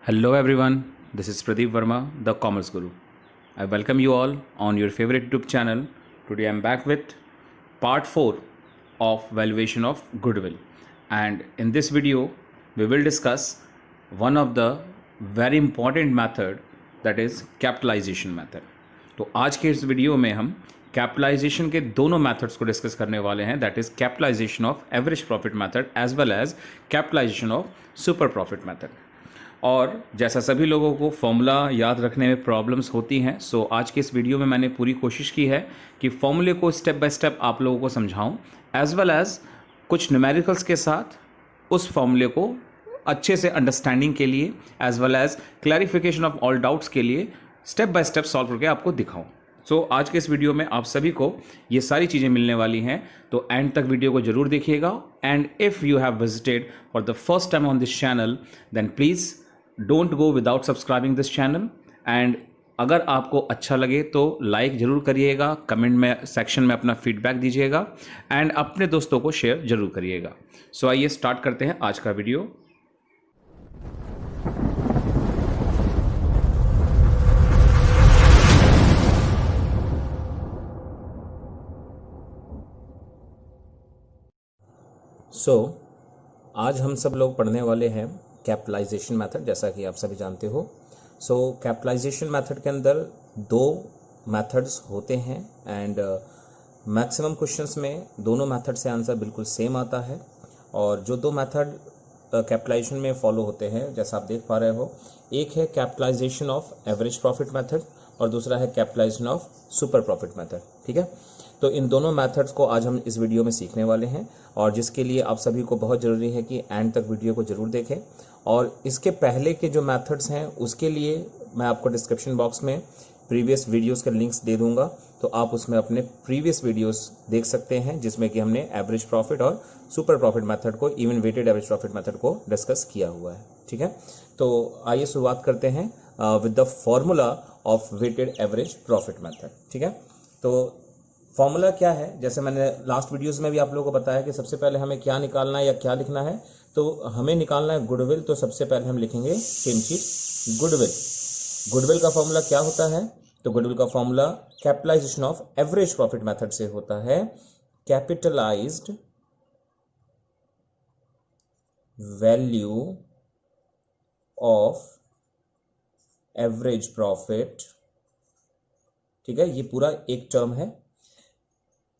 Hello everyone, this is Pradeep Verma, the Commerce Guru. I welcome you all on your favorite YouTube channel. Today I am back with part 4 of valuation of goodwill. And in this video, we will discuss one of the very important method, that is capitalization method. तो आज के इस video में हम capitalisation के दोनों methods को discuss करने वाले हैं, that is capitalisation of average profit method as well as capitalisation of super profit method. और जैसा सभी लोगों को फॉर्मूला याद रखने में प्रॉब्लम्स होती हैं, सो आज के इस वीडियो में मैंने पूरी कोशिश की है कि फॉर्मूले को स्टेप बाय स्टेप आप लोगों को समझाऊं, एज वेल एज कुछ न्यूमेरिकल्स के साथ उस फॉर्मूले को अच्छे से अंडरस्टैंडिंग के लिए as well as clarification of all doubts के लिए स्टेप बाय स्टेप सॉल्व करके आपको दिखाऊं। सो आज के इस वीडियो में आप सभी को ये सारी चीज़ें मिलने वाली हैं, तो एंड तक वीडियो को जरूर देखिएगा। And if you have visited for the first time on this channel then please don't go without subscribing this channel. And अगर आपको अच्छा लगे तो लाइक ज़रूर करिएगा, कमेंट में सेक्शन में अपना फीडबैक दीजिएगा एंड अपने दोस्तों को शेयर ज़रूर करिएगा। सो आइए स्टार्ट करते हैं आज का वीडियो। आज हम सब लोग पढ़ने वाले हैं कैपिटलाइजेशन मेथड, जैसा कि आप सभी जानते हो। कैपिटलाइजेशन मेथड के अंदर दो मेथड्स होते हैं एंड मैक्सिमम क्वेश्चंस में दोनों मेथड से आंसर बिल्कुल सेम आता है। और जो दो मेथड कैपिटलाइजेशन में फॉलो होते हैं, जैसा आप देख पा रहे हो, एक है capitalisation of average profit method और दूसरा है capitalisation of super profit method. ठीक है, तो इन दोनों मेथड्स को आज हम इस वीडियो में सीखने वाले हैं, और जिसके लिए आप सभी को बहुत ज़रूरी है कि एंड तक वीडियो को ज़रूर देखें। और इसके पहले के जो मेथड्स हैं उसके लिए मैं आपको डिस्क्रिप्शन बॉक्स में प्रीवियस वीडियोस के लिंक्स दे दूंगा, तो आप उसमें अपने प्रीवियस वीडियोस देख सकते हैं, जिसमें कि हमने एवरेज प्रॉफिट और सुपर प्रॉफिट मेथड को, even weighted average profit method को डिस्कस किया हुआ है। ठीक है, तो आइए शुरुआत करते हैं with the formula of weighted average profit method. ठीक है, तो फॉर्मूला क्या है, जैसे मैंने लास्ट वीडियोस में भी आप लोगों को बताया कि सबसे पहले हमें क्या निकालना है या क्या लिखना है। तो हमें निकालना है गुडविल, तो सबसे पहले हम लिखेंगे सेम चीज गुडविल। गुडविल का फॉर्मूला क्या होता है? तो गुडविल का formula capitalisation of average profit method से होता है। Capitalised value of average profit, ठीक है, ये पूरा एक टर्म है,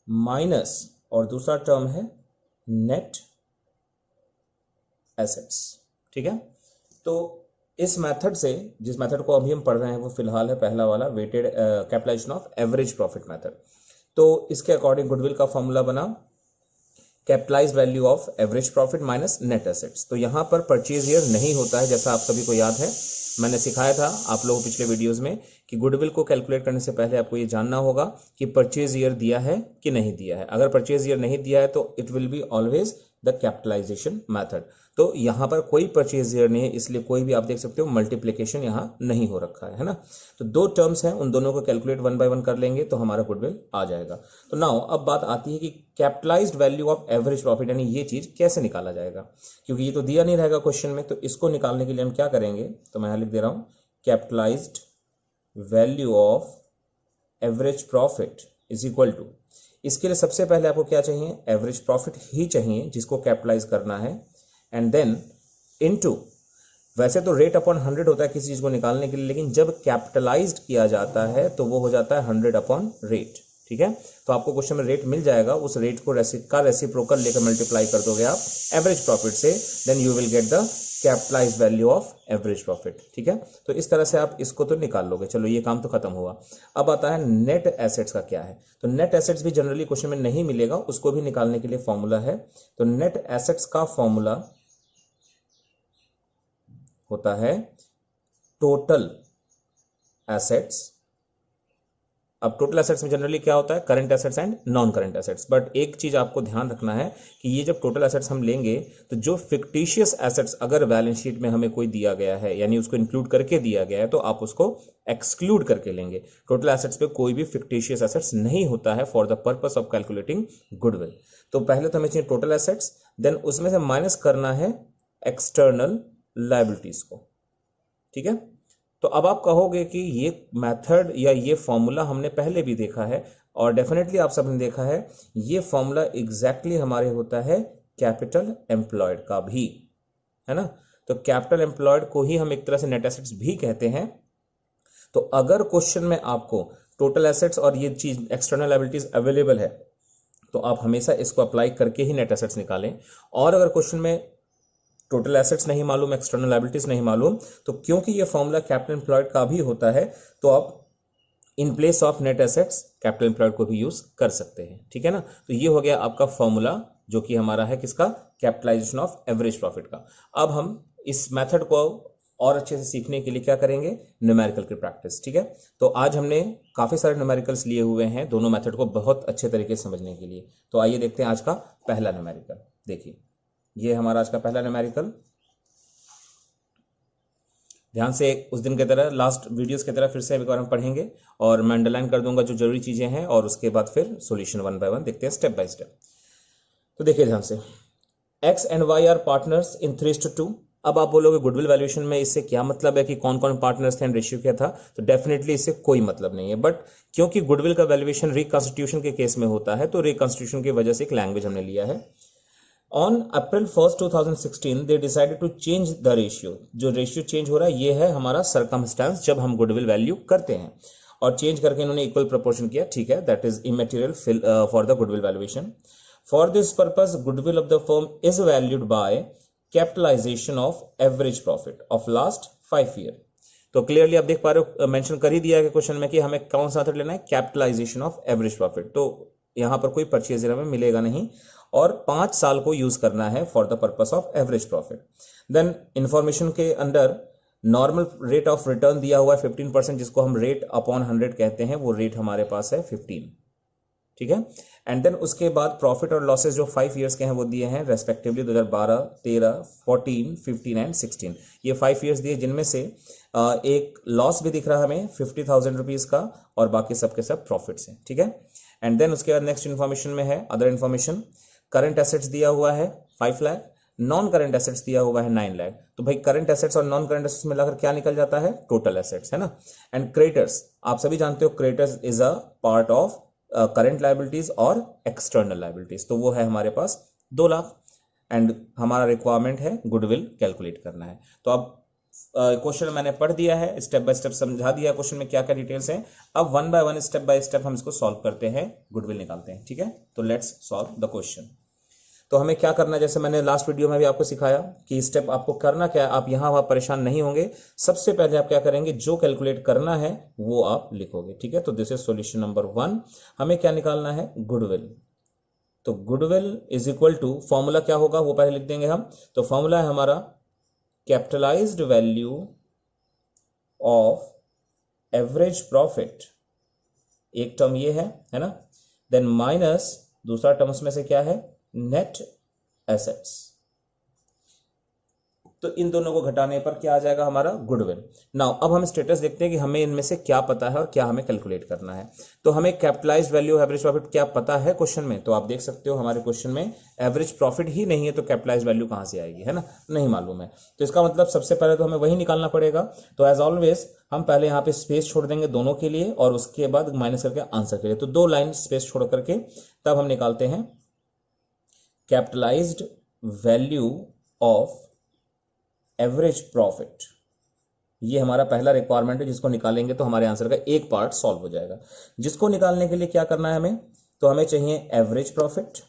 माइनस और दूसरा टर्म है नेट एसेट्स। ठीक है, तो इस मेथड से, जिस मेथड को अभी हम पढ़ रहे हैं वो फिलहाल है पहला वाला, weighted capitalisation of average profit method. तो इसके अकॉर्डिंग गुडविल का फॉर्मूला बना capitalise value of average profit minus net assets. तो यहां पर परचेज ईयर नहीं होता है, जैसा आप सभी को याद है, मैंने सिखाया था आप लोगों को पिछले वीडियोस में कि गुडविल को कैलकुलेट करने से पहले आपको ये जानना होगा कि परचेज ईयर दिया है कि नहीं दिया है। अगर परचेज ईयर नहीं दिया है तो it will be always the capitalisation method. तो यहां पर कोई परचेज ईयर नहीं है, इसलिए कोई भी आप देख सकते हो मल्टीप्लिकेशन यहां नहीं हो रखा है ना। तो दो टर्म्स हैं, उन दोनों को कैलकुलेट वन बाय वन कर लेंगे तो हमारा गुडविल आ जाएगा। तो नाउ अब बात आती है कि capitalised value of average profit, यानी ये चीज कैसे निकाला जाएगा, क्योंकि ये तो दिया नहीं रहेगा क्वेश्चन में। तो इसको निकालने के लिए हम क्या करेंगे, तो मैं यहां लिख दे रहा हूं capitalised value of average profit is equal to, इसके लिए सबसे पहले आपको क्या चाहिए, एवरेज प्रॉफिट ही चाहिए जिसको कैपिटलाइज करना है, एंड देन इनटू, वैसे तो रेट अपॉन 100 होता है किसी चीज को निकालने के लिए, लेकिन जब कैपिटलाइज्ड किया जाता है तो वो हो जाता है 100 अपॉन रेट। ठीक है, तो आपको क्वेश्चन में रेट मिल जाएगा, उस रेट को रेसिप्रोकल लेकर मल्टीप्लाई कर दोगे आप एवरेज प्रॉफिट से, then you will get the capitalised value of average profit. ठीक है, तो इस तरह से आप इसको तो निकाल लोगे। चलो ये काम तो खत्म हुआ। अब आता है नेट एसेट्स का क्या है। तो नेट एसेट्स भी जनरली क्वेश्चन में नहीं मिलेगा, उसको भी निकालने के लिए फॉर्मूला है। तो नेट एसेट्स का फॉर्मूला होता है टोटल एसेट्स। अब टोटल एसेट्स में जनरली क्या होता है, current assets and non current assets. But एक चीज आपको ध्यान रखना है कि ये जब टोटल एसेट्स हम लेंगे तो जो फिक्टिशियस एसेट्स अगर बैलेंस शीट में हमें कोई दिया गया है, यानी उसको इंक्लूड करके दिया गया है, तो आप उसको एक्सक्लूड करके लेंगे। टोटल एसेट्स पे कोई भी फिक्टिशियस एसेट्स नहीं होता है for the purpose of calculating goodwill. तो पहले तो हमें चाहिए टोटल एसेट्स, देन उसमें से माइनस करना है एक्सटर्नल लायबिलिटीज को। ठीक है। तो अब आप कहोगे कि ये मेथड या ये फॉर्मूला हमने पहले भी देखा है, और डेफिनेटली आप सबने देखा है, ये फॉर्मूला एग्जैक्टली हमारे होता है कैपिटल एम्प्लॉयड का भी, है ना। तो कैपिटल एम्प्लॉयड को ही हम एक तरह से नेट एसेट्स भी कहते हैं। तो अगर क्वेश्चन में आपको टोटल एसेट्स और ये चीज एक्सटर्नल लायबिलिटीज अवेलेबल है, तो आप हमेशा इसको अप्लाई करके ही नेट एसेट्स निकालें। और अगर क्वेश्चन में टोटल एसेट्स नहीं मालूम, एक्सटर्नल लायबिलिटीज नहीं मालूम, तो क्योंकि ये फॉर्मूला कैपिटल एम्प्लॉयड का भी होता है, तो आप in place of net assets capital employed को भी यूज कर सकते हैं, ठीक है ना। तो ये हो गया आपका फॉर्मूला, जो कि हमारा है किसका, कैपिटलाइजेशन ऑफ एवरेज प्रॉफिट का। अब हम इस मेथड को और अच्छे से सीखने के लिए क्या करेंगे, न्यूमेरिकल की प्रैक्टिस, ठीक है। तो आज हमने काफी सारे न्यूमेरिकल्स लिए हुए हैं दोनों मेथड को बहुत अच्छे तरीके से समझने के लिए। तो आइए देखते हैं आज का पहला न्यूमेरिकल। देखिए ये हमारा आज का पहला न्यूमेरिकल, ध्यान से उस दिन की तरह, लास्ट वीडियोस की तरह फिर से एक बार हम पढ़ेंगे, और मैं अंडरलाइन कर दूंगा जो जरूरी चीजें हैं, और उसके बाद फिर सॉल्यूशन वन बाय वन देखते हैं, स्टेप बाय स्टेप। तो देखिए ध्यान से, X and Y are partners in 3:2। अब आप बोलोगे गुडविल वैल्यूएशन में इससे क्या मतलब है कि कौन कौन पार्टनर्स थे एंड रेशियो क्या था, तो डेफिनेटली इससे कोई मतलब नहीं है। बट क्योंकि गुडविल का वैल्यूएशन रिकंस्टिट्यूशन के केस में होता है, तो रिकंस्टिट्यूशन की वजह से एक लैंग्वेज हमने लिया है। On April 1, 2016 they decided to change the ratio. जो रेशियो चेंज हो रहा है ये है हमारा सर्कमस्टांस जब हम गुडविल वैल्यू करते हैं, और चेंज करके इन्होंने इक्वल प्रोपोर्शन किया, ठीक है, that is immaterial for the goodwill valuation. For this purpose goodwill of the firm is valued by capitalisation of average profit of last 5 year. तो क्लियरली आप देख पा रहे हो, मेंशन कर ही दिया है क्वेश्चन में कि हमें कौन सा मेथड लेना है, कैपिटलाइजेशन ऑफ एवरेज प्रॉफिट। तो यहां पर कोई परचेज हमें मिलेगा नहीं, और 5 साल को यूज करना है for the purpose of average profit. Then information के अंदर नॉर्मल रेट ऑफ रिटर्न दिया हुआ है 15%, जिसको हम रेट अपॉन 100 कहते हैं, वो रेट हमारे पास है 15, ठीक है। एंड देन उसके बाद प्रॉफिट और लॉसेस जो 5 ईयर्स के हैं वो दिए हैं रेस्पेक्टिवली 2012, 13, 14, 15 एंड 16। ये 5 ईयर्स दिए, जिनमें से एक लॉस भी दिख रहा है हमें 50,000 रुपीज का, और बाकी सबके सब प्रॉफिट्स हैं, ठीक है। एंड देन उसके बाद नेक्स्ट इन्फॉर्मेशन में है अदर इन्फॉर्मेशन। करंट एसेट्स दिया हुआ है 5 लाख, नॉन करंट एसेट्स दिया हुआ है 9 लाख। तो भाई करंट एसेट्स और नॉन करंट एसेट्स मिलाकर क्या निकल जाता है, टोटल एसेट्स, है ना। एंड क्रेडिटर्स, आप सभी जानते हो creditors is a part of current liabilities और एक्सटर्नल लायबिलिटीज, तो वो है हमारे पास 2 लाख। एंड हमारा रिक्वायरमेंट है गुडविल कैलकुलेट करना है। तो अब क्वेश्चन मैंने पढ़ दिया है, स्टेप बाय स्टेप समझा दिया है क्वेश्चन में क्या क्या डिटेल्स हैं। अब one by one, step by step हम इसको सॉल्व करते हैं, गुडविल निकालते हैं, ठीक है। तो लेट्स सॉल्व द क्वेश्चन। तो हमें क्या करना है, जैसे मैंने लास्ट वीडियो में भी आपको सिखाया कि स्टेप आपको करना क्या है, आप यहां वहां परेशान नहीं होंगे। सबसे पहले आप क्या करेंगे, जो कैलकुलेट करना है वो आप लिखोगे, ठीक है। तो दिस इज सॉल्यूशन नंबर 1। हमें क्या निकालना है, गुडविल। तो goodwill is equal to, formula क्या होगा वो पहले लिख देंगे हम। तो फॉर्मूला है हमारा capitalised value of average profit, एक टर्म ये है ना। देन माइनस दूसरा टर्म उसमें से क्या है, नेट एसेट्स। तो इन दोनों को घटाने पर क्या आ जाएगा हमारा, गुडविल। नाउ अब हम स्टेटस देखते हैं कि हमें इनमें से क्या पता है और क्या हमें कैलकुलेट करना है। तो हमें कैपिटलाइज्ड वैल्यू एवरेज प्रॉफिट क्या पता है क्वेश्चन में, तो आप देख सकते हो हमारे क्वेश्चन में एवरेज प्रॉफिट ही नहीं है, तो कैपिटलाइज्ड वैल्यू कहां से आएगी, है ना, नहीं मालूम है। तो इसका मतलब सबसे पहले तो हमें वही निकालना पड़ेगा। तो एज ऑलवेज हम पहले यहाँ पे स्पेस छोड़ देंगे दोनों के लिए, और उसके बाद माइनस करके आंसर के लिए। तो 2 लाइन स्पेस छोड़ करके तब हम निकालते हैं capitalised value of average profit. ये हमारा पहला रिक्वायरमेंट है, जिसको निकालेंगे तो हमारे आंसर का एक पार्ट सॉल्व हो जाएगा। जिसको निकालने के लिए क्या करना है हमें, तो हमें चाहिए एवरेज प्रॉफिट,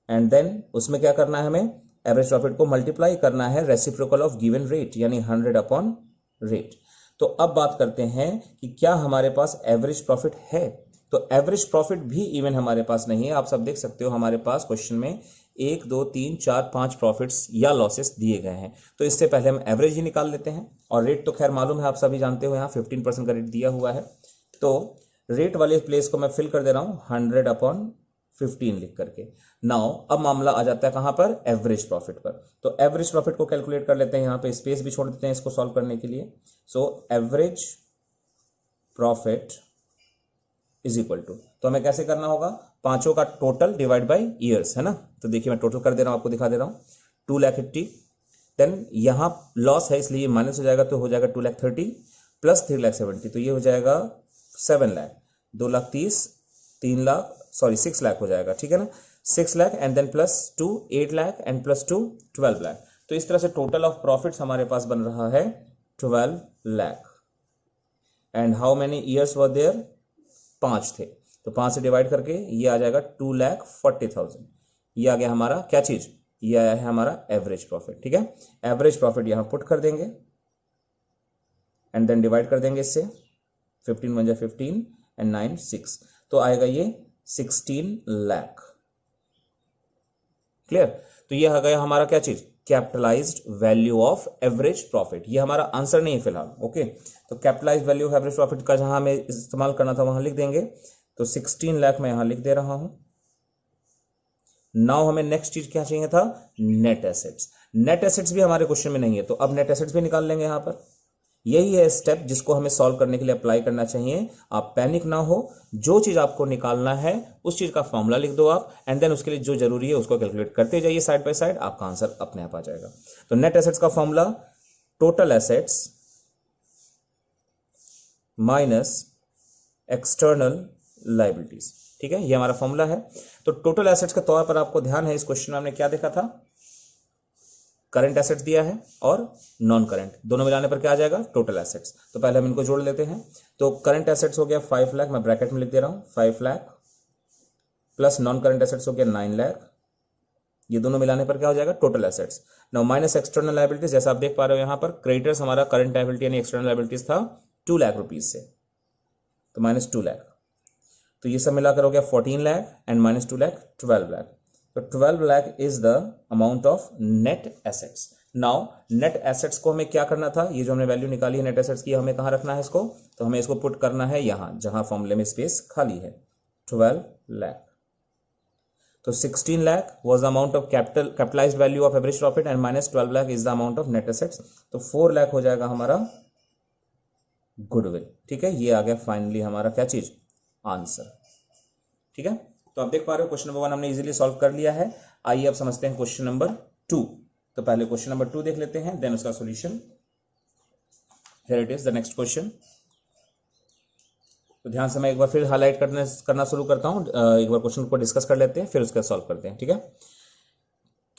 एंड देन उसमें क्या करना है, हमें एवरेज प्रॉफिट को मल्टीप्लाई करना है रेसिप्रोकल ऑफ गिवन रेट, यानी 100 अपॉन रेट। तो अब बात करते हैं कि क्या हमारे पास एवरेज प्रॉफिट है। तो एवरेज प्रॉफिट भी इवन हमारे पास नहीं है। आप सब देख सकते हो हमारे पास क्वेश्चन में 1, 2, 3, 4, 5 प्रॉफिट्स या लॉसेस दिए गए हैं। तो इससे पहले हम एवरेज ही निकाल लेते हैं, और रेट तो खैर मालूम है, आप सभी जानते हो, यहाँ 15% का रेट दिया हुआ है। तो रेट वाले प्लेस को मैं फिल कर दे रहा हूँ 100 अपॉन 15 लिख करके। नाउ अब मामला आ जाता है कहां पर, एवरेज प्रॉफिट पर। तो एवरेज प्रॉफिट को कैलकुलेट कर लेते हैं, यहां पे स्पेस भी छोड़ देते हैं इसको सॉल्व करने के लिए। So average profit is equal to, तो हमें कैसे करना होगा, पांचों का टोटल डिवाइड बाय ईयर्स, है ना। तो देखिए मैं टोटल कर दे रहा हूं, आपको दिखा दे रहा हूं, 2,80,000 देन यहाँ लॉस है इसलिए माइनस हो जाएगा, तो हो जाएगा 2,30,000 प्लस 3,70,000, तो ये हो जाएगा 7 लाख, 2,30,000, 3 लाख, सॉरी 6 लाख हो जाएगा, ठीक है ना, 6 lakh and then plus 2 8 lakh and plus 2 12 lakh. तो इस तरह से टोटल ऑफ प्रॉफिट्स हमारे पास बन रहा है 12 lakh. And how many years were there, 5 थे, तो 5 से डिवाइड करके ये आ जाएगा 2,40,000। ये आ गया हमारा क्या चीज, ये आया है हमारा एवरेज प्रॉफिट, ठीक है। एवरेज प्रॉफिट यहां पुट कर देंगे एंड देन डिवाइड कर देंगे इससे, 15 1 15 एंड 9 6, तो आएगा ये 16 लाख। क्लियर। तो ये आ गया हमारा क्या चीज, capitalised value of average profit. ये हमारा आंसर नहीं है फिलहाल, ओके। तो capitalised value of average profit का जहां हमें इस्तेमाल करना था वहां लिख देंगे, तो 16 लाख मैं यहां लिख दे रहा हूं। नाउ हमें नेक्स्ट चीज क्या चाहिए था, नेट एसेट्स। नेट एसेट्स भी हमारे क्वेश्चन में नहीं है, तो अब नेट एसेट्स भी निकाल लेंगे यहां पर। यही है स्टेप जिसको हमें सॉल्व करने के लिए अप्लाई करना चाहिए। आप पैनिक ना हो, जो चीज आपको निकालना है उस चीज का फॉर्मूला लिख दो आप, एंड देन उसके लिए जो जरूरी है उसको कैलकुलेट करते जाइए साइड बाय साइड, आपका आंसर अपने आप आ जाएगा। तो नेट एसेट्स का formula total assets minus external liabilities, ठीक है, ये हमारा फॉर्मूला है। तो टोटल एसेट्स के तौर पर आपको ध्यान है, इस क्वेश्चन में हमने क्या देखा था, करंट एसेट्स दिया है और नॉन करंट, दोनों मिलाने पर क्या आ जाएगा, टोटल एसेट्स। तो पहले हम इनको जोड़ लेते हैं। तो करंट एसेट्स हो गया 5 लाख, मैं ब्रैकेट में लिख दे रहा हूं 5 lakh, plus non current assets हो गया 9 लाख, ये दोनों मिलाने पर क्या हो जाएगा, total assets. Now minus external liabilities, जैसा आप देख पा रहे हो यहां पर क्रेडिटर्स हमारा करंट लायबिलिटी यानी एक्सटर्नल लायबिलिटीज था 2 लाख रुपीज से, तो माइनस 2 लाख, तो ये सब मिलाकर हो गया 14 लाख एंड माइनस 2 लाख 12 लाख। तो 12 lakh is the amount of net assets. Now net assets को हमें क्या करना था, ये जो हमने वैल्यू निकाली है नेट एसेट्स की, हमें कहां रखना है इसको, तो हमें इसको पुट करना है यहां जहां फॉर्मूले में स्पेस खाली है, 12 लाख। तो 16 lakh was the amount of capitalized value of average profit and minus 12 lakh is the amount of net assets। तो 4 लाख हो जाएगा हमारा गुडविल, ठीक है। ये आ गया फाइनली हमारा क्या चीज, आंसर, ठीक है। तो आप देख पा रहे हो क्वेश्चन नंबर 1 हमने इजीली सॉल्व कर लिया है। आइए अब समझते हैं क्वेश्चन नंबर 2। तो पहले क्वेश्चन नंबर 2 देख लेते हैं, देन उसका solution. Here it is the next question. तो ध्यान से मैं एक बार फिर हाईलाइट करना शुरू करता हूं, एक बार क्वेश्चन को डिस्कस कर लेते हैं फिर उसका सॉल्व करते हैं, ठीक है।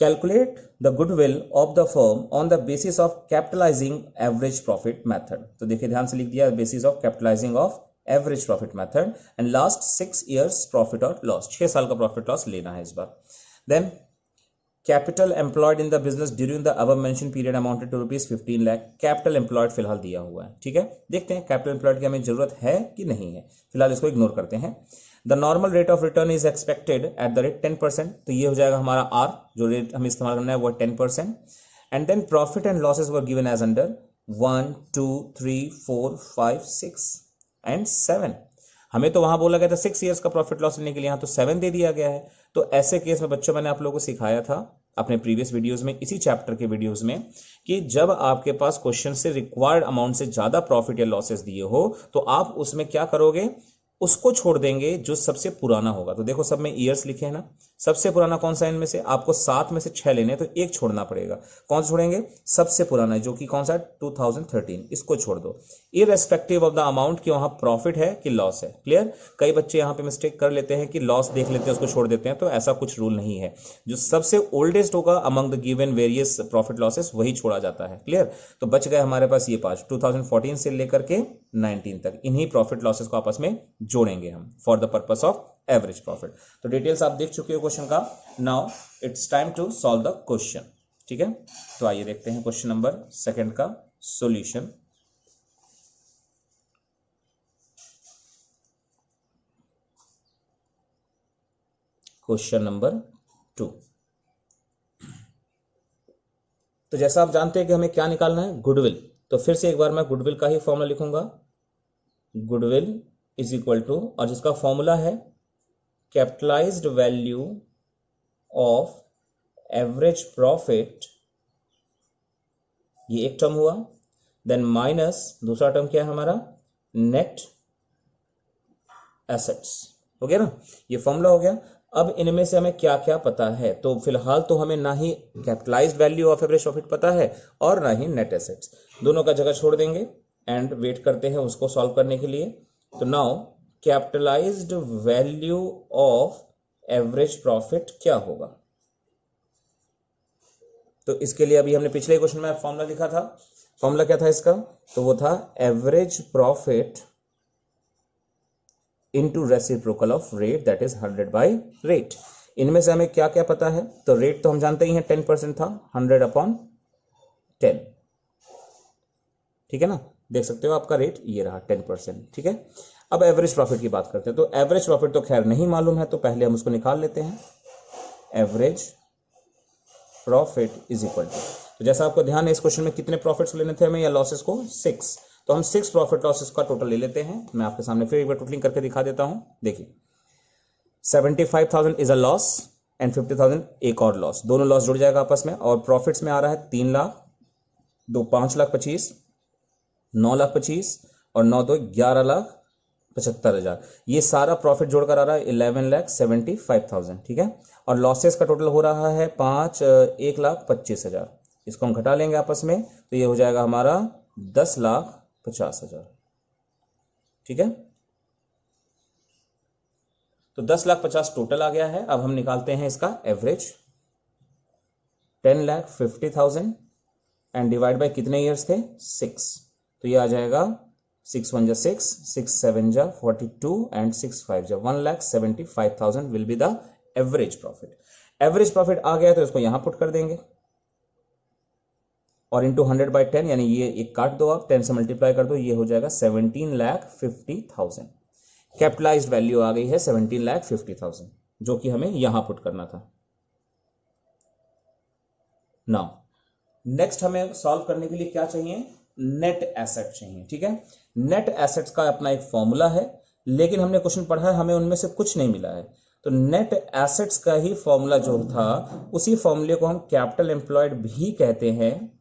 Calculate the goodwill of the firm on the basis of capitalising average profit method. तो देखिए ध्यान से लिख दिया, basis of capitalising of average profit method and last 6 years profit और लॉस, 6 साल का प्रॉफिट लॉस लेना है इस बार। Then capital employed in the business during the above mentioned period amounted to ₹15 lakh. Capital employed फिलहाल दिया हुआ है, ठीक है। देखते हैं कैपिटल एम्प्लॉयड की हमें जरूरत है कि नहीं है, फिलहाल इसको इग्नोर करते हैं। The normal rate of return is expected at the rate 10%, तो ये हो जाएगा हमारा आर, जो रेट हमें इस्तेमाल करना है वो 10%। And then profit and losses were given as under 1 2 3 4 5 6 and 7। हमें तो वहां बोला गया था 6 ईयर्स का प्रॉफिट लॉस लेने के लिए, यहां तो 7 दे दिया गया है। तो ऐसे केस में बच्चों मैंने आप लोगों को सिखाया था अपने प्रीवियस वीडियोस में, इसी चैप्टर के वीडियोस में, कि जब आपके पास क्वेश्चन से रिक्वायर्ड अमाउंट से ज्यादा प्रॉफिट या लॉसेस दिए हो तो आप उसमें क्या करोगे, उसको छोड़ देंगे जो सबसे पुराना होगा। तो देखो सब में ईयर्स लिखे हैं ना, सबसे पुराना कौन सा इनमें से, आपको 7 में से 6 लेने, तो एक छोड़ना पड़ेगा। कौन छोड़ेंगे, सबसे पुराना जो कि कौन सा 2013, इसको छोड़ दो, इररेस्पेक्टिव ऑफ द अमाउंट कि वहां प्रॉफिट है कि लॉस है। क्लियर। कई बच्चे यहां पे मिस्टेक कर लेते हैं कि लॉस देख लेते हैं उसको छोड़ देते हैं, तो ऐसा कुछ रूल नहीं है। जो सबसे ओल्डेस्ट होगा among the given various profit losses वही छोड़ा जाता है। क्लियर। तो बच गए हमारे पास ये 5, 2014 से लेकर के 19 तक, इन्हीं प्रॉफिट लॉसेस को आपस में जोड़ेंगे हम for the purpose of average profit. तो डिटेल्स आप देख चुके हो क्वेश्चन का। Now it's time to solve the question, ठीक है। तो आइए देखते हैं क्वेश्चन नंबर 2 का सॉल्यूशन। Question number 2। तो जैसा आप जानते हैं कि हमें क्या निकालना है, गुडविल। तो फिर से एक बार मैं गुडविल का ही फॉर्मूला लिखूंगा, गुडविल इज इक्वल टू, और जिसका फॉर्मूला है capitalised value of average profit, ये एक टर्म हुआ, देन माइनस दूसरा टर्म क्या है हमारा, नेट एसेट्स, हो गया ना, ये फॉर्मूला हो गया। अब इनमें से हमें क्या क्या पता है, तो फिलहाल तो हमें ना ही capitalised value of average profit पता है और ना ही नेट एसेट्स, दोनों का जगह छोड़ देंगे एंड वेट करते हैं उसको सॉल्व करने के लिए। तो now capitalised value of average profit क्या होगा, तो इसके लिए अभी हमने पिछले क्वेश्चन में फॉर्मूला लिखा था। फॉर्मूला क्या था इसका, तो वो था average profit into reciprocal of rate that is 100 by rate. इनमें से हमें क्या क्या पता है, तो रेट तो हम जानते ही हैं 10% था, 100 अपॉन 10, ठीक है ना, देख सकते हो आपका रेट ये रहा 10%, ठीक है। अब एवरेज प्रॉफिट की बात करते हैं, तो एवरेज प्रॉफिट तो खैर नहीं मालूम है, तो पहले हम उसको निकाल लेते हैं। Average profit is equal to, तो जैसा आपको ध्यान है इस क्वेश्चन में कितने प्रॉफिट्स लेने थे हमें या लॉसेस को, 6, तो हम 6 प्रॉफिट लॉसेस का टोटल ले लेते हैं। मैं आपके सामने फिर एक बार टोटलिंग करके दिखा देता हूं, देखिए 75,000 इज अ लॉस एंड 50,000 एक और लॉस, दोनों लॉस जुड़ जाएगा आपस में, और प्रॉफिट्स में आ रहा है 3 लाख, 2 5,25,000, 9,25,000 और 9 2 11,75,000, ये सारा प्रॉफिट जोड़कर आ रहा है 11,75,000, ठीक है। और लॉसेस का टोटल हो रहा है 1,25,000, इसको हम घटा लेंगे आपस में, तो ये हो जाएगा हमारा 10,50,000, ठीक है। तो 10,50,000 टोटल आ गया है। अब हम निकालते हैं इसका एवरेज, 10,50,000 एंड डिवाइड बाय कितने ईयर्स थे, 6, तो ये आ जाएगा 6 1 6, 6 7 42 and 6 5 1,75,000 will be the average profit. Average profit आ गया तो इसको यहां पुट कर देंगे और इंटू 100 बाई 10, यानी ये एक काट दो आप, 10 से मल्टीप्लाई कर दो, ये हो जाएगा 17,50,000। कैपिटलाइज्ड वैल्यू आ गई है 17,50,000, जो कि हमें यहां पुट करना था। नाउ नेक्स्ट हमें सॉल्व करने के लिए क्या चाहिए, नेट एसेट चाहिए, ठीक है। नेट एसेट्स का अपना एक फॉर्मूला है, लेकिन हमने क्वेश्चन पढ़ा है हमें उनमें से कुछ नहीं मिला है, तो नेट एसेट्स का ही फॉर्मूला जो था उसी फॉर्मूले को हम कैपिटल एम्प्लॉयड भी कहते हैं,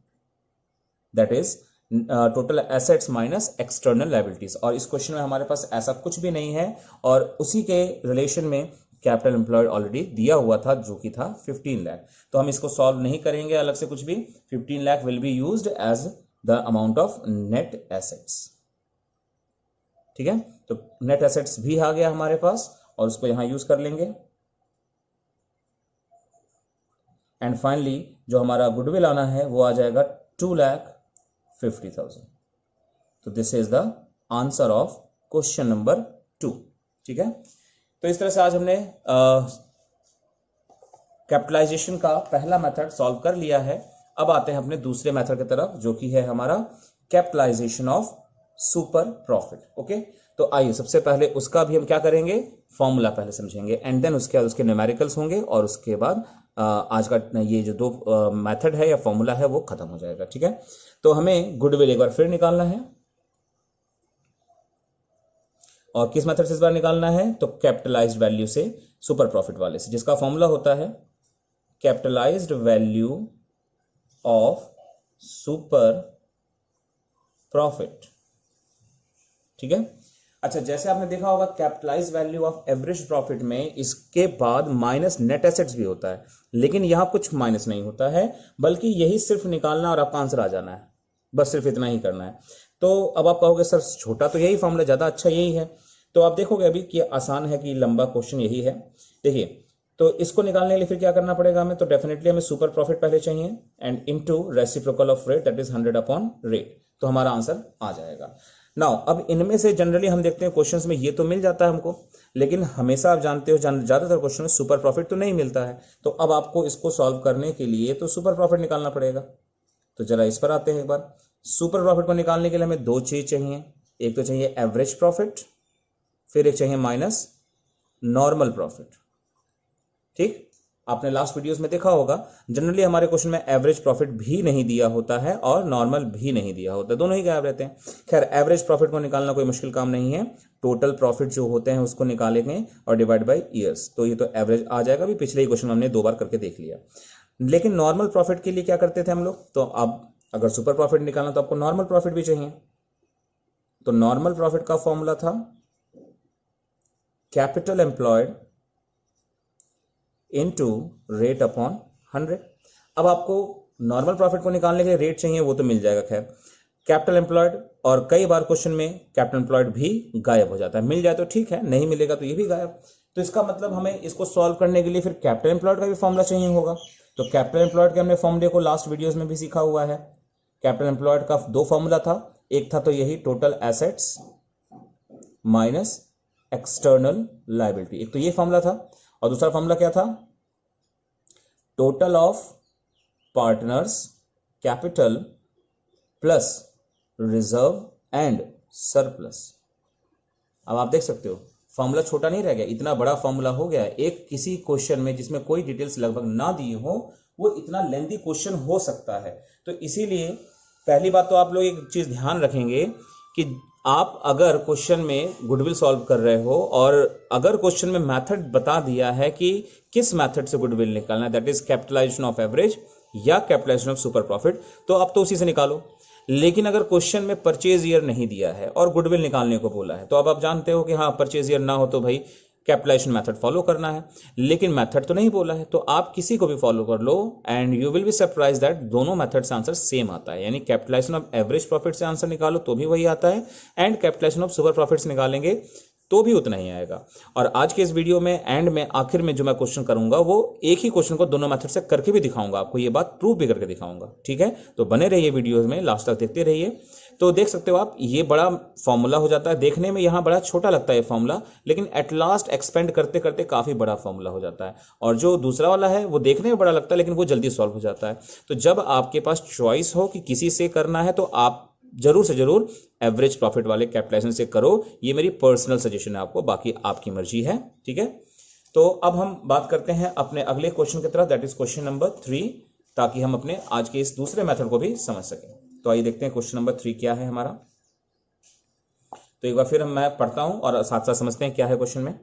that is total assets minus external liabilities. और इस क्वेश्चन में हमारे पास ऐसा कुछ भी नहीं है, और उसी के रिलेशन में कैपिटल एम्प्लॉयड ऑलरेडी दिया हुआ था जो कि था 15 लाख, तो हम इसको सॉल्व नहीं करेंगे अलग से कुछ भी। 15 lakh will be used as the amount of net assets, ठीक है। तो नेट एसेट्स भी आ गया हमारे पास और उसको यहां यूज कर लेंगे। एंड फाइनली जो हमारा गुडविल आना है वो आ जाएगा 2,50,000। तो this is the answer of question number 2, ठीक है। तो इस तरह से आज हमने कैपिटलाइजेशन का पहला मेथड सॉल्व कर लिया है। अब आते हैं अपने दूसरे मेथड की तरफ, जो कि है हमारा capitalisation of super profit. Okay, तो आइए सबसे पहले उसका भी हम क्या करेंगे, फॉर्मूला पहले समझेंगे एंड देन उसके बाद उसके न्यूमेरिकल्स होंगे और उसके बाद आज का ये जो दो मेथड है या फॉर्मूला है वो खत्म हो जाएगा, ठीक है। तो हमें गुडविल एक बार फिर निकालना है, और किस मेथड से इस बार निकालना है, तो कैपिटलाइज्ड वैल्यू से, सुपर प्रॉफिट वाले से, जिसका फॉर्मूला होता है capitalised value of super profit, ठीक है। अच्छा, जैसे आपने देखा होगा capitalised value of average profit में इसके बाद माइनस नेट एसेट्स भी होता है, लेकिन यहां कुछ माइनस नहीं होता है, बल्कि यही सिर्फ निकालना और आपका आंसर आ जाना है, बस सिर्फ इतना ही करना है। तो अब आप कहोगे सर छोटा तो यही फॉर्मूला, ज्यादा अच्छा यही है, तो आप देखोगे अभी कि आसान है कि लंबा क्वेश्चन यही है। देखिए, तो इसको निकालने के लिए फिर क्या करना पड़ेगा हमें, तो डेफिनेटली हमें सुपर प्रॉफिट पहले चाहिए and into reciprocal of rate that is 100 upon rate, तो हमारा आंसर आ जाएगा। नाउ अब इनमें से जनरली हम देखते हैं क्वेश्चंस में ये तो मिल जाता है हमको, लेकिन हमेशा आप जानते हो ज्यादातर क्वेश्चन में सुपर प्रॉफिट तो नहीं मिलता है, तो अब आपको इसको सॉल्व करने के लिए तो सुपर प्रॉफिट निकालना पड़ेगा। तो जरा इस पर आते हैं एक बार। सुपर प्रॉफिट को निकालने के लिए हमें दो चीज चाहिए, एक तो चाहिए एवरेज प्रॉफिट, फिर एक चाहिए माइनस नॉर्मल प्रॉफिट, ठीक। आपने लास्ट वीडियोस में देखा होगा जनरली हमारे क्वेश्चन में एवरेज प्रॉफिट भी नहीं दिया होता है और नॉर्मल भी नहीं दिया होता, दोनों ही गायब रहते हैं। खैर, एवरेज प्रॉफिट को निकालना कोई मुश्किल काम नहीं है, टोटल प्रॉफिट जो होते हैं उसको निकालेंगे और डिवाइड बाय ईयर्स, तो ये तो एवरेज आ जाएगा। भी पिछले ही क्वेश्चन में हमने 2 बार करके देख लिया। लेकिन नॉर्मल प्रॉफिट के लिए क्या करते थे हम लोग, तो अब अगर सुपर प्रॉफिट निकालना तो आपको नॉर्मल प्रॉफिट भी चाहिए, तो नॉर्मल प्रॉफिट का फॉर्मूला था capital employed into rate upon 100। अब आपको नॉर्मल प्रॉफिट को निकालने के लिए रेट चाहिए, वो तो मिल जाएगा खैर। कैपिटल एम्प्लॉयड, और कई बार क्वेश्चन में कैपिटल एम्प्लॉयड भी गायब हो जाता है, मिल जाए तो ठीक है, नहीं मिलेगा तो ये भी गायब। तो इसका मतलब हमें इसको सॉल्व करने के लिए फिर कैपिटल एम्प्लॉयड का भी फॉर्मूला चाहिए होगा। तो कैपिटल एम्प्लॉयड के हमने फॉर्मूले को लास्ट वीडियोस में भी सीखा हुआ है। कैपिटल एम्प्लॉयड का दो फॉर्मूला था, एक था तो यही total assets minus external liability, एक तो ये फॉर्मूला था, और दूसरा फॉर्मूला क्या था, total of partners capital plus reserve and surplus. अब आप देख सकते हो फॉर्मूला छोटा नहीं रह गया, इतना बड़ा फॉर्मूला हो गया। एक किसी क्वेश्चन में जिसमें कोई डिटेल्स लगभग ना दिए हो, वो इतना लेंथी क्वेश्चन हो सकता है। तो इसीलिए पहली बात तो आप लोग एक चीज ध्यान रखेंगे कि आप अगर क्वेश्चन में गुडविल सॉल्व कर रहे हो और अगर क्वेश्चन में मेथड बता दिया है कि किस मेथड से गुडविल निकालना है, that is capitalisation of average या कैपिटलाइजेशन ऑफ सुपर प्रॉफिट, तो आप तो उसी से निकालो। लेकिन अगर क्वेश्चन में परचेज ईयर नहीं दिया है और गुडविल निकालने को बोला है, तो अब आप जानते हो कि हाँ परचेज ईयर ना हो तो भाई कैपिटलाइजेशन मेथड फॉलो करना है, लेकिन मेथड तो नहीं बोला है, तो आप किसी को भी फॉलो कर लो and you will be surprise that दोनों मेथड से आंसर सेम आता है। यानी कैपिटलाइजेशन ऑफ एवरेज प्रॉफिट से आंसर निकालो तो भी वही आता है, and capitalisation of super profit से निकालेंगे तो भी उतना ही आएगा। और आज के इस वीडियो में एंड में आखिर में जो मैं क्वेश्चन करूंगा वो एक ही क्वेश्चन को दोनों मेथड से करके भी दिखाऊंगा, आपको ये बात प्रूव भी करके दिखाऊंगा, ठीक है। तो बने रहिए वीडियोस में, लास्ट तक देखते रहिए। तो देख सकते हो आप, ये बड़ा फॉर्मूला हो जाता है, देखने में यहाँ बड़ा छोटा लगता है फॉर्मूला, लेकिन एट लास्ट एक्सपेंड करते करते काफी बड़ा फॉर्मूला हो जाता है। और जो दूसरा वाला है वो देखने में बड़ा लगता है लेकिन वो जल्दी सॉल्व हो जाता है। तो जब आपके पास चॉइस हो कि किसी से करना है, तो आप जरूर से जरूर एवरेज प्रॉफिट वाले कैपिटलाइजेशन से करो, ये मेरी पर्सनल सजेशन है आपको, बाकी आपकी मर्जी है, ठीक है। तो अब हम बात करते हैं अपने अगले क्वेश्चन की तरफ, दैट इज क्वेश्चन नंबर 3, ताकि हम अपने आज के इस दूसरे मेथड को भी समझ सकें। तो आइए देखते हैं क्वेश्चन नंबर 3 क्या है हमारा। तो एक बार फिर मैं पढ़ता हूं और साथ साथ समझते हैं क्या है क्वेश्चन में।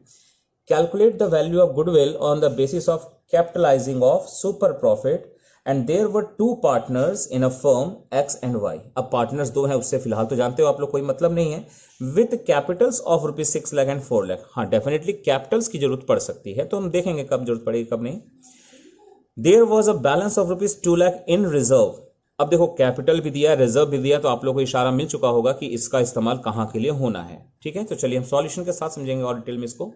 Calculate the value of goodwill on the basis of capitalising of super profit and there were two partners in a firm X and Y. अब पार्टनर्स दो हैं, उससे फिलहाल तो जानते हो आप लोग, कोई मतलब नहीं है। With Capitals of rupees 6 lakh and 4 lakh. हाँ डेफिनेटली कैपिटल्स की जरूरत पड़ सकती है, तो हम देखेंगे कब जरूरत पड़ेगी कब नहीं। There was a balance of rupees 2 lakh in reserve. अब देखो कैपिटल भी दिया, रिजर्व भी दिया, तो आप लोग को इशारा मिल चुका होगा कि इसका इस्तेमाल कहां के लिए होना है, ठीक है। तो चलिए हम सॉल्यूशन के साथ समझेंगे और डिटेल में इसको।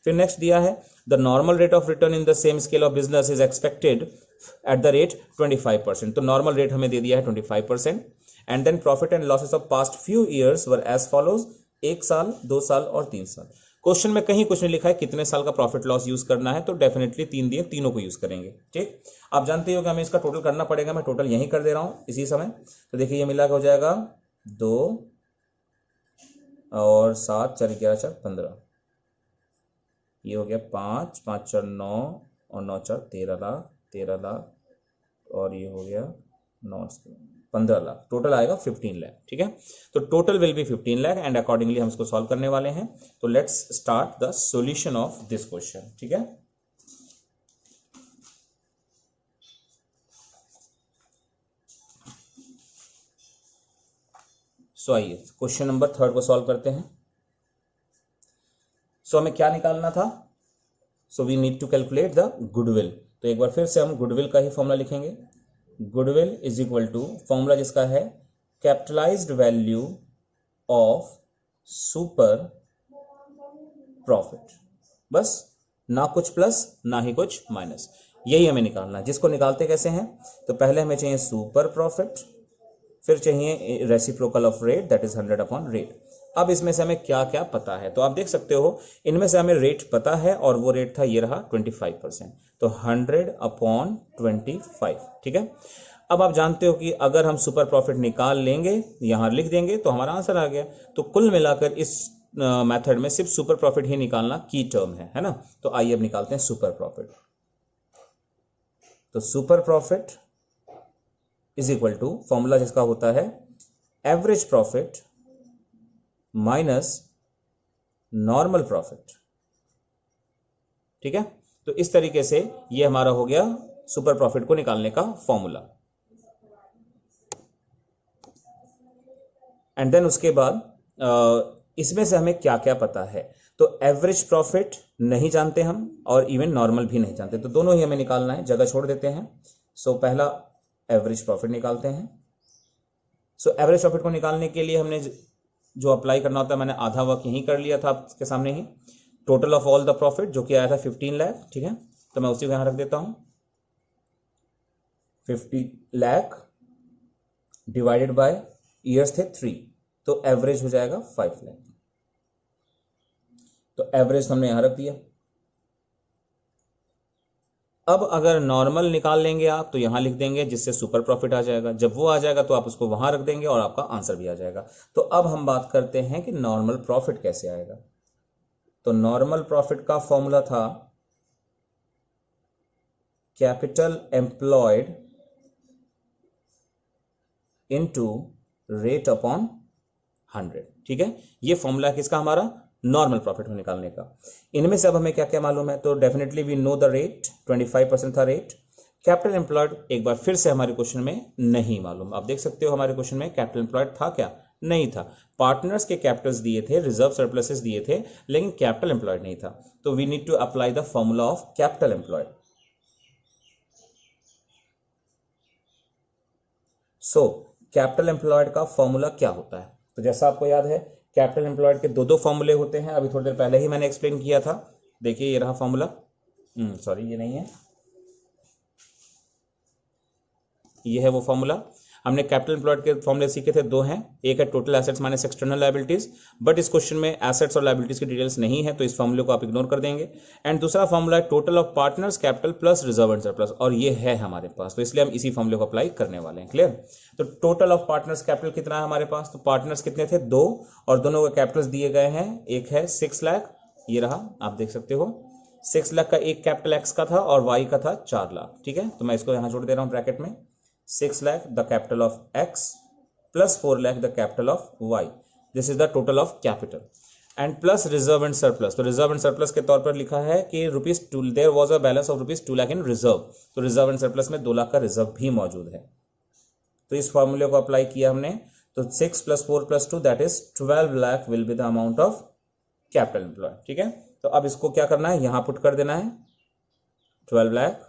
फिर नेक्स्ट दिया है the normal rate of return in the same scale of business is expected at the rate 25%। तो नॉर्मल रेट हमें दे दिया है 25%। And then profit and losses of past few years were as follows, 1 साल 2 साल और 3 साल। क्वेश्चन में कहीं कुछ नहीं लिखा है कितने साल का प्रॉफिट लॉस यूज करना है, तो डेफिनेटली 3 दिए, तीनों को यूज करेंगे, ठीक। आप जानते हो कि हमें इसका टोटल करना पड़ेगा, मैं टोटल यहीं कर दे रहा हूं इसी समय। तो देखिए ये मिला के हो जाएगा 2 और 7 4 11 4 15, ये हो गया 5 5 4 9 और 9 4 13 लाख, 13 लाख, और ये हो गया 9 15 लाख, टोटल आएगा 15 लाख, ठीक है। तो total will be 15 lakh and accordingly हम इसको सॉल्व करने वाले हैं। तो let's start the solution of this question, ठीक है। सो आइए क्वेश्चन नंबर 3 को सॉल्व करते हैं। सो हमें क्या निकालना था, so we need to calculate the goodwill. तो एक बार फिर से हम गुडविल का ही फॉर्मूला लिखेंगे। Goodwill is equal to, formula जिसका है capitalised value of super profit, बस ना कुछ प्लस ना ही कुछ माइनस, यही हमें निकालना है। जिसको निकालते कैसे हैं, तो पहले हमें चाहिए सुपर प्रॉफिट, फिर चाहिए reciprocal of rate that is 100 upon rate. अब इसमें से हमें क्या क्या पता है, तो आप देख सकते हो इनमें से हमें रेट पता है और वो रेट था, ये रहा 25%, तो 100 अपॉन 25, ठीक है। अब आप जानते हो कि अगर हम सुपर प्रॉफिट निकाल लेंगे, यहां लिख देंगे, तो हमारा आंसर आ गया। तो कुल मिलाकर इस मेथड में सिर्फ सुपर प्रॉफिट ही निकालना की टर्म है ना। तो आइए अब निकालते हैं सुपर प्रॉफिट। तो super profit is equal to, formula जिसका होता है average profit minus normal profit, ठीक है। तो इस तरीके से ये हमारा हो गया सुपर प्रॉफिट को निकालने का फॉर्मूला। एंड देन उसके बाद इसमें से हमें क्या क्या पता है, तो एवरेज प्रॉफिट नहीं जानते हम और इवन नॉर्मल भी नहीं जानते, तो दोनों ही हमें निकालना है, जगह छोड़ देते हैं। सो पहला एवरेज प्रॉफिट निकालते हैं। सो एवरेज प्रॉफिट को निकालने के लिए हमने जो अप्लाई करना होता है, मैंने आधा वर्क यहीं कर लिया था आपके सामने ही। Total of all the profit जो कि आया था 15 लाख, ठीक है, तो मैं उसी को यहां रख देता हूं। 50 लाख डिवाइडेड बाय ईयर्स थे 3, तो एवरेज हो जाएगा 5 लाख। तो एवरेज हमने यहां रख दिया। अब अगर नॉर्मल निकाल लेंगे आप तो यहां लिख देंगे, जिससे सुपर प्रॉफिट आ जाएगा। जब वो आ जाएगा तो आप उसको वहां रख देंगे और आपका आंसर भी आ जाएगा। तो अब हम बात करते हैं कि नॉर्मल प्रॉफिट कैसे आएगा। तो नॉर्मल प्रॉफिट का फॉर्मूला था capital employed into rate upon 100, ठीक है। ये फॉर्मूला किसका, हमारा नॉर्मल प्रॉफिट को निकालने का। इनमें से अब हमें क्या क्या मालूम है, तो definitely we know the rate, 25% था रेट। कैपिटल एम्प्लॉयड एक बार फिर से हमारे क्वेश्चन में नहीं मालूम। आप देख सकते हो हमारे क्वेश्चन में कैपिटल एम्प्लॉयड था क्या, नहीं था। पार्टनर्स के कैपिटल्स दिए थे, रिजर्व सरप्लसेस दिए थे, लेकिन कैपिटल एम्प्लॉयड नहीं था। तो we need to apply the formula of capital employed. So capital employed का फॉर्मूला क्या होता है, तो जैसा आपको याद है कैपिटल एम्प्लॉयड के दो फॉर्मूले होते हैं। अभी थोड़ी देर पहले ही मैंने एक्सप्लेन किया था। देखिए ये रहा फॉर्मूला, सॉरी ये नहीं है, ये है वो फॉर्मूला। हमने कैपिटल एम्प्लॉयड के फॉर्मूले सीखे थे, दो हैं। एक है total assets minus external liabilities, but इस क्वेश्चन में एसेट्स और लायबिलिटीज की डिटेल्स नहीं है, तो इस फॉर्मूले को आप इग्नोर कर देंगे। एंड दूसरा फॉर्मूला है total of partners capital plus reserve and surplus, और ये है हमारे पास, तो इसलिए हम इसी फॉर्मूले को अप्लाई करने वाले हैं। क्लियर। तो टोटल ऑफ पार्टनर्स कैपिटल कितना है हमारे पास, तो पार्टनर्स कितने थे, 2, और दोनों के कैपिटल्स दिए गए हैं। एक है 6 लाख, ये रहा, आप देख सकते हो 6 लाख का एक कैपिटल एक्स का था और वाई का था 4 लाख, ठीक है। तो मैं इसको यहां जोड़ दे रहा हूं ब्रैकेट में, 6 lakh the capital of X plus 4 lakh the capital of Y. This is the total of capital and plus reserve and surplus. तो reserve and surplus के तौर पर लिखा है कि ₹2 there was a balance of ₹2 lakh in reserve. तो reserve and surplus में 2 लाख का रिजर्व भी मौजूद है। तो इस फॉर्मूले को अप्लाई किया हमने, तो 6 + 4 + 2 that is 12 lakh will be the amount of capital employed, ठीक है। तो अब इसको क्या करना है, यहां पुट कर देना है 12 लाख।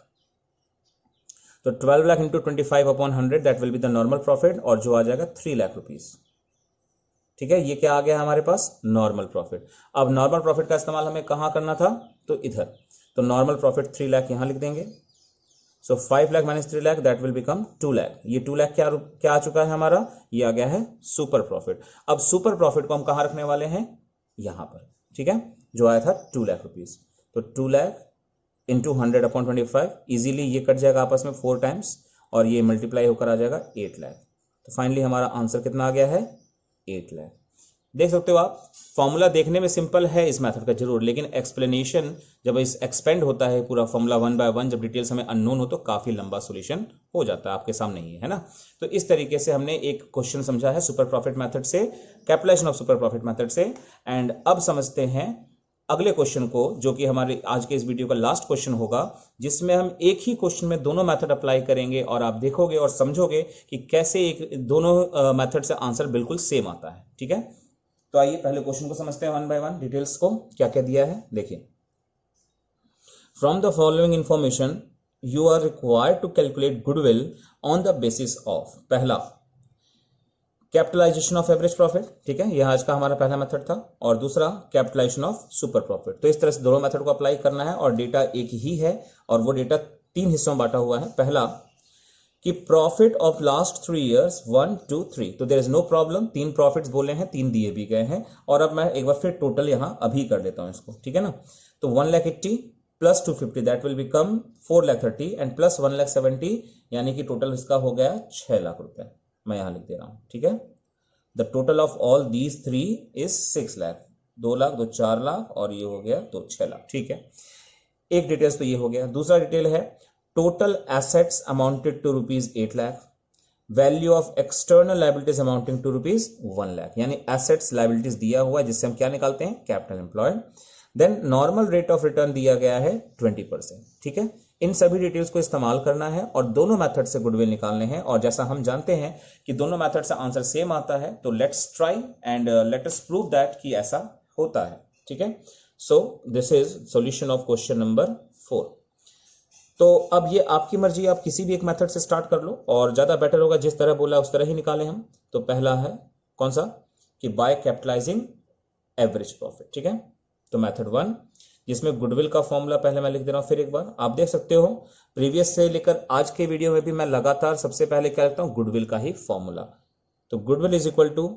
तो 12 lakh into 25/100 that will be the normal profit, और जो आ जाएगा 3 लाख रुपीज, ठीक है। ये क्या आ गया हमारे पास, नॉर्मल प्रॉफिट। अब नॉर्मल प्रॉफिट का इस्तेमाल हमें कहां करना था, तो इधर। तो नॉर्मल प्रॉफिट 3 लाख यहां लिख देंगे। सो 5 lakh minus 3 lakh that will become 2 lakh. ये 2 लाख क्या आ चुका है हमारा, ये आ गया है सुपर प्रॉफिट। अब सुपर प्रॉफिट को हम कहां रखने वाले हैं, यहां पर, ठीक है, जो आया था 2 लाख रुपीज। तो 2 लाख इंटू 100/25, इजीली ये कट जाएगा आपस में 4 टाइम्स, और ये मल्टीप्लाई होकर आ जाएगा 8 लाख। तो फाइनली हमारा आंसर कितना आ गया है, 8 लाख। देख सकते हो आप, फॉर्मूला देखने में सिंपल है इस मेथड का जरूर, लेकिन एक्सप्लेनेशन जब इस एक्सपेंड होता है पूरा फॉर्मूला 1 by 1, जब डिटेल्स हमें अननोन हो तो काफी लंबा सॉल्यूशन हो जाता है, आपके सामने ही है ना। तो इस तरीके से हमने एक क्वेश्चन समझा है सुपर प्रॉफिट मेथड से, capitalisation of super profit method से। एंड अब समझते हैं अगले क्वेश्चन को, जो कि हमारे आज के इस वीडियो का लास्ट क्वेश्चन होगा, जिसमें हम एक ही क्वेश्चन में दोनों मेथड अप्लाई करेंगे, और आप देखोगे और समझोगे कि कैसे एक दोनों मेथड से आंसर बिल्कुल सेम आता है, ठीक है। तो आइए पहले क्वेश्चन को समझते हैं 1 by 1, डिटेल्स को क्या क्या दिया है देखिए। From the following information you are required to calculate goodwill on the basis of, पहला कैपिटलाइजेशन ऑफ एवरेज प्रॉफिट, ठीक है, यह आज का हमारा पहला मेथड था, और दूसरा कैपिटलाइजेशन ऑफ सुपर प्रॉफिट। तो इस तरह से दोनों मेथड को अप्लाई करना है, और डेटा एक ही है, और वो डेटा 3 हिस्सों में बांटा हुआ है। पहला कि प्रॉफिट ऑफ लास्ट 3 years 1 2 3, तो there is no problem, 3 profits बोले हैं, 3 दिए भी गए हैं। और अब मैं एक बार फिर टोटल यहां अभी कर देता हूं इसको, ठीक है ना। तो 1,80,000 plus 250 that will become 4,30,000 and plus 1,70,000, यानी कि टोटल इसका हो गया 6 लाख रुपए। मैं यहां लिख दे रहा हूं, ठीक है। The total of all these 3 is 6 lakh, 2 lakh 2 4 lakh, और ये हो गया तो 6 लाख, ठीक है। एक डिटेल्स तो ये हो गया। दूसरा डिटेल है total assets amounted to ₹8 lakh, value of external liabilities amounting to ₹1 lakh, यानी एसेट्स लायबिलिटीज दिया हुआ है, जिससे हम क्या निकालते हैं, capital employed. Then normal rate of return दिया गया है 20%, ठीक है। इन सभी डिटेल्स को इस्तेमाल करना है और दोनों मेथड से गुडविल निकालने हैं, और जैसा हम जानते हैं कि दोनों मेथड से आंसर सेम आता है, तो let's try and let us prove that कि ऐसा होता है। ठीक है। So this is solution of question number 4। तो अब ये आपकी मर्जी, आप किसी भी एक मेथड से स्टार्ट कर लो और ज्यादा बेटर होगा जिस तरह बोला उस तरह ही निकालें हम। तो पहला है कौन सा कि बाय कैपिटलाइजिंग एवरेज प्रॉफिट, ठीक है। तो मेथड 1 जिसमें गुडविल का फॉर्मूला पहले मैं लिख दे रहा हूं, फिर एक बार आप देख सकते हो प्रीवियस से लेकर आज के वीडियो में भी मैं लगातार सबसे पहले क्या लिखता हूं, गुडविल का ही फॉर्मूला। तो goodwill is equal to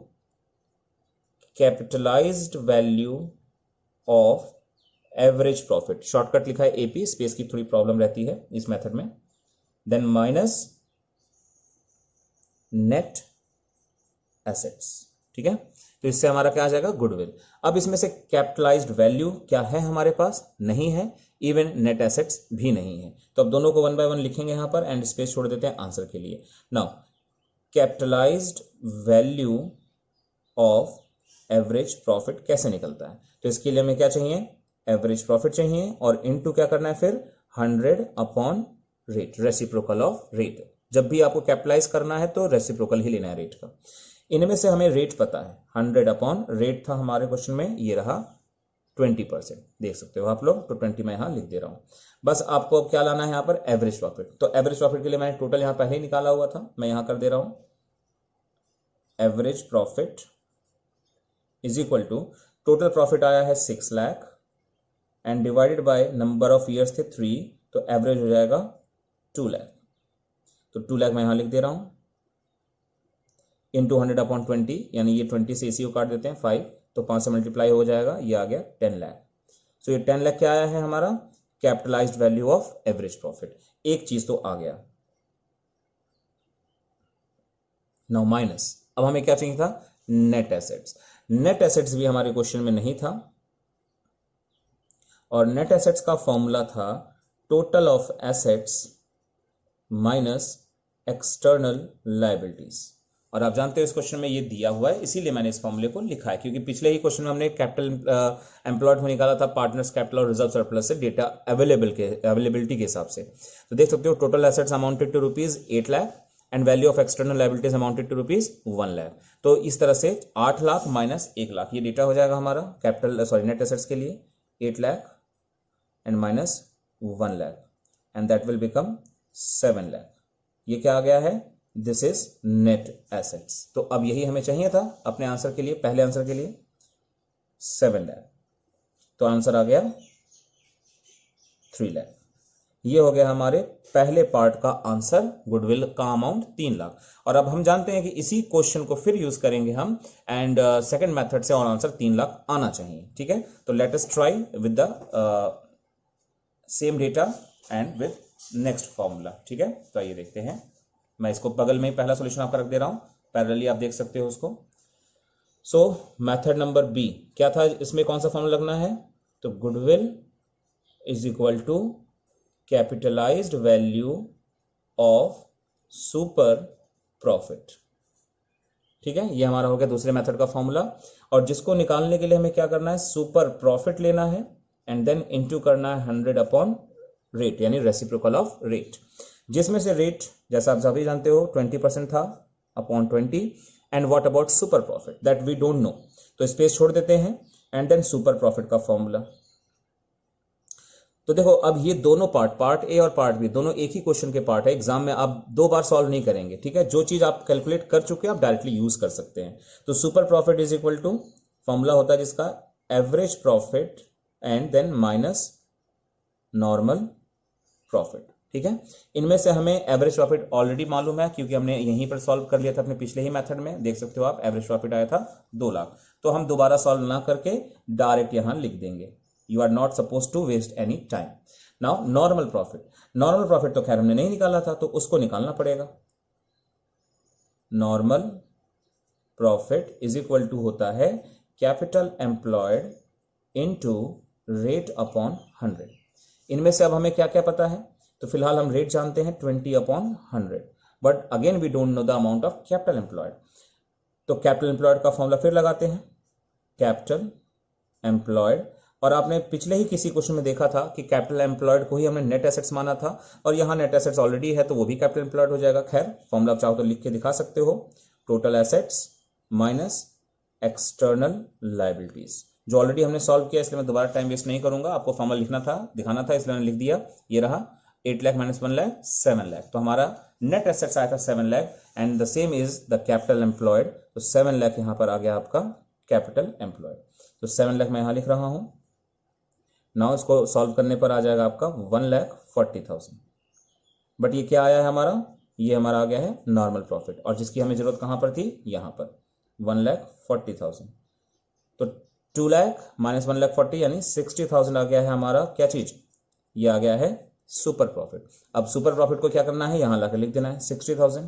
capitalised value of average profit, shortcut लिखा है एपी, स्पेस की थोड़ी प्रॉब्लम रहती है इस मेथड में, देन माइनस नेट एसेट्स, ठीक है। तो इससे हमारा क्या आ जाएगा, गुडविल। अब इसमें से कैपिटलाइज्ड वैल्यू क्या है हमारे पास, नहीं है, इवन नेट एसेट्स भी नहीं है। तो अब दोनों को 1 बाय 1 लिखेंगे यहां पर एंड स्पेस छोड़ देते हैं आंसर के लिए। Now capitalised value of average profit कैसे निकलता है, तो इसके लिए हमें क्या चाहिए, एवरेज प्रॉफिट चाहिए और इनटू क्या करना है फिर 100 upon rate, reciprocal of rate. जब भी आपको कैपिटलाइज करना है तो रेसिप्रोकल ही लेना है रेट का। इनमें से हमें रेट पता है, 100 अपॉन रेट था हमारे क्वेश्चन में, ये रहा 20%, देख सकते हो आप लोग। तो 20 मैं यहां लिख दे रहा हूं। बस आपको क्या लाना है यहां पर, एवरेज प्रॉफिट। तो एवरेज प्रॉफिट के लिए मैंने टोटल यहां पहले ही निकाला हुआ था, मैं यहां कर दे रहा हूं, average profit is equal to, total profit आया है 6 lakh and divided by number of years थे 3, तो एवरेज हो जाएगा 2 लाख। तो 2 लाख मैं यहां लिख दे रहा हूं इंटू 100 अपॉन 20, यानी ये 20 से इसी को काट देते हैं 5, तो 5 से मल्टीप्लाई हो जाएगा, ये आ गया 10 लाख। सो ये 10 लाख क्या आया है हमारा, capitalised value of average profit. एक चीज तो आ गया। नाउ माइनस, अब हमें क्या चाहिए था, नेट एसेट्स। नेट एसेट्स भी हमारे क्वेश्चन में नहीं था और नेट एसेट्स का फॉर्मूला था total of assets minus external liabilities. और आप जानते हो इस क्वेश्चन में ये दिया हुआ है, इसीलिए मैंने इस फॉर्मूले को लिखा है, क्योंकि पिछले ही क्वेश्चन में हमने कैपिटल एम्प्लॉयड में निकाला था पार्टनर्स कैपिटल और रिजर्व सरप्लस से डेटा अवेलेबिलिटी के हिसाब से। तो देख सकते हो total assets amounted to ₹8 lakh and value of external liabilities amounted to ₹1 lakh. तो इस तरह से 8 लाख माइनस 1 लाख ये डेटा हो जाएगा हमारा कैपिटल नेट एसेट्स के लिए, 8 lakh and minus 1 lakh and that will become 7 lakh. ये क्या आ गया है, दिस इज नेट एसेट्स। तो अब यही हमें चाहिए था अपने आंसर के लिए, पहले आंसर के लिए 7 लाख। तो आंसर आ गया 3 लाख। ये हो गया हमारे पहले पार्ट का आंसर, गुडविल का अमाउंट 3 लाख। और अब हम जानते हैं कि इसी क्वेश्चन को फिर यूज करेंगे हम एंड सेकंड मेथड से और आंसर 3 लाख आना चाहिए, ठीक है। तो let us try with the same data and with next formula, ठीक है। तो आइए देखते हैं, मैं इसको बगल में ही पहला सॉल्यूशन आपका रख दे रहा हूं, पैरेलली आप देख सकते हो उसको। सो मेथड नंबर बी क्या था, इसमें कौन सा फॉर्मूला लगना है, तो goodwill is equal to capitalised value of super profit, ठीक है। ये हमारा हो गया दूसरे मेथड का फॉर्मूला। और जिसको निकालने के लिए हमें क्या करना है, सुपर प्रॉफिट लेना है एंड देन इनटू करना है 100 अपॉन रेट, यानी रेसिप्रोकल ऑफ रेट, जिसमें से रेट जैसा आप सभी जानते हो 20% था upon 20 and what about super profit, that we don't know. तो स्पेस छोड़ देते हैं एंड देन सुपर प्रॉफिट का फॉर्मूला। तो देखो अब ये दोनों पार्ट ए और पार्ट बी दोनों एक ही क्वेश्चन के पार्ट है, एग्जाम में आप 2 बार सॉल्व नहीं करेंगे, ठीक है। जो चीज आप कैलकुलेट कर चुके हैं आप डायरेक्टली यूज कर सकते हैं। तो super profit is equal to, formula होता है जिसका average profit and then minus normal profit, ठीक है। इनमें से हमें एवरेज प्रॉफिट ऑलरेडी मालूम है क्योंकि हमने यहीं पर सॉल्व कर लिया था अपने पिछले ही मेथड में, देख सकते हो आप एवरेज प्रॉफिट आया था 2 लाख। तो हम दोबारा सॉल्व ना करके डायरेक्ट यहां लिख देंगे, you are not suppose to waste any time. Now normal profit, normal profit तो खैर हमने नहीं निकाला था तो उसको निकालना पड़ेगा। Normal profit is equal to होता है capital employed into rate upon 100। इनमें से अब हमें क्या क्या पता है, तो फिलहाल हम रेट जानते हैं 20 upon 100, but again we don't know the amount of capital employed. तो कैपिटल एम्प्लॉयड का फॉर्मूला फिर लगाते हैं, कैपिटल एम्प्लॉयड। और आपने पिछले ही किसी क्वेश्चन में देखा था कि कैपिटल एम्प्लॉयड को ही हमने नेट एसेट्स माना था और यहां नेट एसेट्स ऑलरेडी है तो वो भी कैपिटल एम्प्लॉयड हो जाएगा। खैर फॉर्मूला आप चाहो तो लिख के दिखा सकते हो, total assets minus external liabilities. जो ऑलरेडी हमने सॉल्व किया, इसलिए मैं दोबारा टाइम वेस्ट नहीं करूंगा, आपको फॉर्मूला लिखना था, दिखाना था, इसलिए मैंने लिख दिया। ये रहा 8 लाख माइनस 1 लाख 7 लाख, तो हमारा नेट एसेट्स आया था 7 lakh and the same is the capital employed, तो 7 लाख यहां पर आ गया आपका कैपिटल एम्प्लॉयड, तो 7 लाख मैं यहां लिख रहा हूं। नाउ इसको सॉल्व करने पर आ जाएगा आपका 1,40,000, बट ये क्या आया है हमारा, ये हमारा आ गया है नॉर्मल प्रॉफिट, और जिसकी हमें जरूरत कहां पर थी, यहां पर 1,40,000, तो 2 लाख माइनस 1,40,000 यानी 60,000 आ गया है हमारा क्या चीज, ये आ गया है सुपर प्रॉफिट। अब सुपर प्रॉफिट को क्या करना है, यहां लाकर लिख देना है 60,000,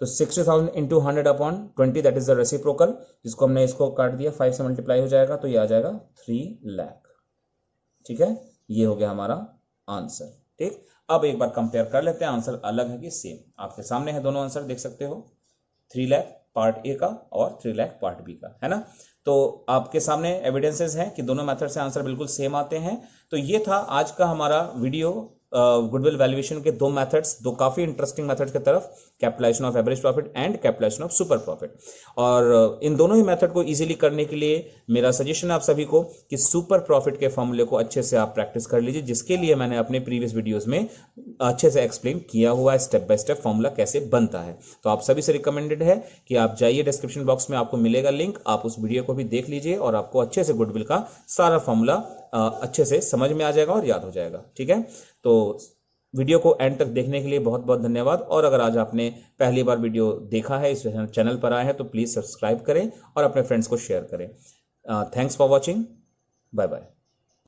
तो 60,000 into 100/20 that is the reciprocal, जिसको हमने इसको काट दिया 5 से मल्टीप्लाई हो जाएगा, तो ये आ जाएगा 3 लाख। ठीक है, ये हो गया हमारा आंसर। ठीक, अब एक बार कंपेयर कर लेते हैं, आंसर अलग है कि सेम, आपके सामने है दोनों आंसर, देख सकते हो, 3 लाख पार्ट ए का और 3 लाख पार्ट बी का, है ना। तो आपके सामने एविडेंसेस हैं कि दोनों मेथड से आंसर बिल्कुल सेम आते हैं। तो ये था आज का हमारा वीडियो गुडविल वैल्यूएशन के दो मेथड्स, दो काफी इंटरेस्टिंग मेथड की तरफ, capitalisation of average profit and capitalisation of super profit. और इन दोनों ही मेथड को इजीली करने के लिए मेरा सजेशन है आप सभी को कि सुपर प्रॉफिट के फॉर्मूले को अच्छे से आप प्रैक्टिस कर लीजिए, जिसके लिए मैंने अपने प्रीवियस वीडियोस में अच्छे से एक्सप्लेन किया हुआ है, स्टेप बाय स्टेप फॉर्मूला कैसे बनता है। तो आप सभी से रिकमेंडेड है कि आप जाइए, डिस्क्रिप्शन बॉक्स में आपको मिलेगा लिंक, आप उस वीडियो को भी देख लीजिए और आपको अच्छे से गुडविल का सारा फॉर्मूला अच्छे से समझ में आ जाएगा और याद हो जाएगा। ठीक है, तो वीडियो को एंड तक देखने के लिए बहुत बहुत धन्यवाद। और अगर आज आपने पहली बार वीडियो देखा है, इस चैनल पर आए हैं, तो प्लीज सब्सक्राइब करें और अपने फ्रेंड्स को शेयर करें। Thanks for watching, bye bye.